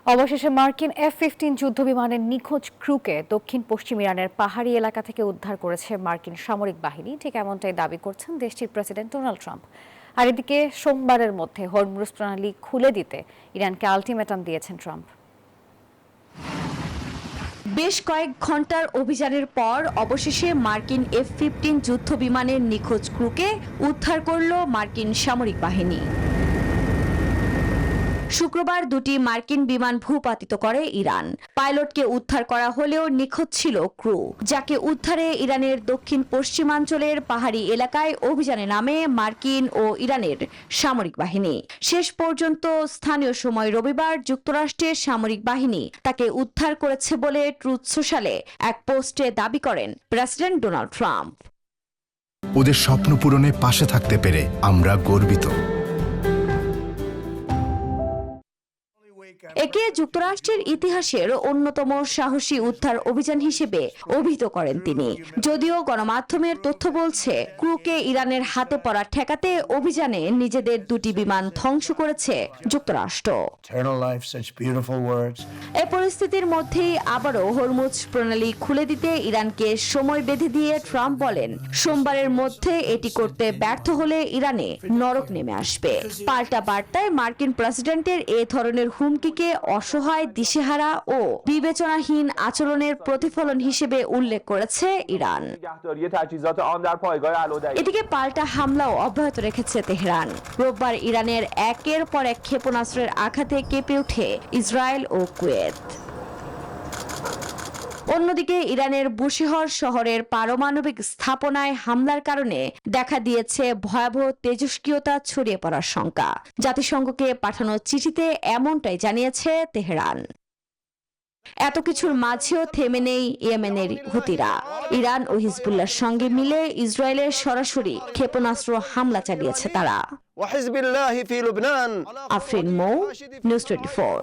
অবশেষে মার্কিন F-15 যুদ্ধবিমানের নিখোঁজ ক্রুকে দক্ষিণ পশ্চিম ইরানের পাহাড়ি এলাকা থেকে উদ্ধার করেছে মার্কিন সামরিক বাহিনী। ঠিক এমনটাই দাবি করছেন দেশটির প্রেসিডেন্ট ডোনাল্ড ট্রাম্প। আর এদিকে সোমবারের মধ্যে হরমুজ প্রণালী খুলে দিতে ইরানকে আলটিমেটাম দিয়েছেন ট্রাম্প। বেশ কয়েক ঘন্টার অভিযানের পর অবশেষে মার্কিন F-15 যুদ্ধবিমানের নিখোঁজ ক্রুকে উদ্ধার করল মার্কিন সামরিক বাহিনী। শুক্রবার দুটি মার্কিন বিমান ভূপাতিত করে ইরান। পাইলটকে উদ্ধার করা হলেও নিখোঁজ ছিল ক্রু, যাকে উদ্ধারে ইরানের দক্ষিণ পশ্চিমাঞ্চলের পাহাড়ি এলাকায় অভিযানে নামে মার্কিন ও ইরানের সামরিক বাহিনী। শেষ পর্যন্ত স্থানীয় সময় রবিবার যুক্তরাষ্ট্রের সামরিক বাহিনী তাকে উদ্ধার করেছে বলে ট্রুথ সোশ্যালে এক পোস্টে দাবি করেন প্রেসিডেন্ট ডোনাল্ড ট্রাম্প। ওদের স্বপ্ন পূরণে পাশে থাকতে পেরে আমরা গর্বিত। একে যুক্তরাষ্ট্রের ইতিহাসের অন্যতম সাহসী উদ্ধার অভিযান হিসেবে অভিহিত করেন তিনি। যদিও গণমাধ্যমের তথ্য বলছে ক্রুকে ইরানের হাতে পড়া ঠেকাতে অভিযানে নিজেদের দুটি বিমান ধ্বংস করেছে যুক্তরাষ্ট্র। এই পরিস্থিতির মধ্যেই আবারও হরমুজ প্রণালী খুলে দিতে ইরানকে সময় বেঁধে দিয়ে ট্রাম্প বলেন, সোমবারের মধ্যে এটি করতে ব্যর্থ হলে ইরানে নরক নেমে আসবে। পাল্টা বার্তায় মার্কিন প্রেসিডেন্টের এ ধরনের হুমকিকে অসহায়, দিশেহারা ও বিবেচনাহীন আচরণের প্রতিফলন হিসেবে উল্লেখ করেছে ইরান। এদিকে পাল্টা হামলাও অব্যাহত রেখেছে তেহরান। রোববার ইরানের একের পর এক ক্ষেপণাস্ত্রের আঘাতে কেঁপে ওঠে ইসরায়েল ও কুয়েত। অন্যদিকে ইরানের বুশেহর শহরের পারমাণবিক স্থাপনায় হামলার কারণে দেখা দিয়েছে ভয়াবহ তেজস্ক্রিয়তা ছড়িয়ে পড়ার শঙ্কা। জাতিসংঘকে পাঠানো চিঠিতে এমনটাই জানিয়েছে তেহরান। এত কিছুর মাঝেও থেমে নেই ইয়েমেনের হুতিরা। ইরান ও হিজবুল্লাহর সঙ্গে মিলে ইসরায়েলের সরাসরি ক্ষেপণাস্ত্র হামলা চালিয়েছে তারা। আফরিন মৌ, নিউজ 24।